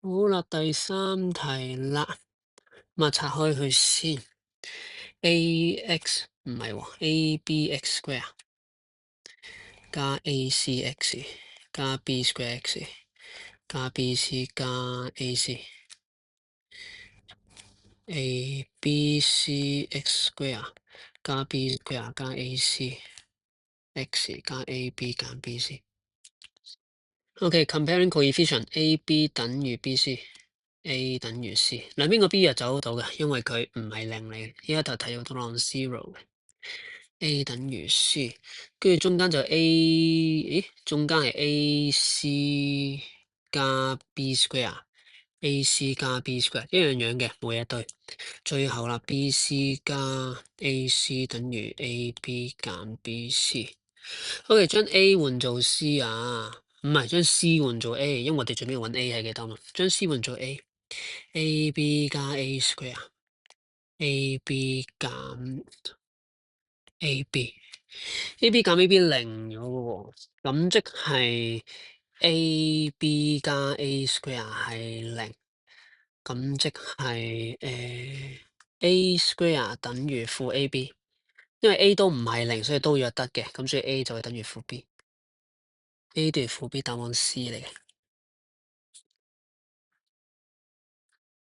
好啦，第三題啦，咁啊拆開佢先。ax 唔係喎，abx square 加 acx 加 b square x 加 bc 加 abcx square 加 b square 加 ac x 加 ab 減 bc。OK，comparing coefficient ab 等於 bc，a 等於 c，兩邊個 b 就走到嘅，因為佢唔係零嚟嘅，依家就睇到都 non-zero 嘅。a 等於 c， 跟住中間就 咦，中間係 ac 加 b square，ac 加 b square 一樣樣嘅，冇嘢對。最後啦 ，bc 加 ac 等於 ab 減 bc。OK，將 A 換做 C 啊，唔係將 C 換做 A，因為我哋準備揾 A 係幾多嘛？將 C 換做 A，AB 加 A square，AB 減 AB，AB 減 AB 零咗喎，咁即係 AB 加 A square 係零，咁即係A square 等於負 AB，因為 A 都唔係零，所以都要得嘅，咁所以 A 就係等於負 B。A 等於負 B，答案 C 嚟嘅。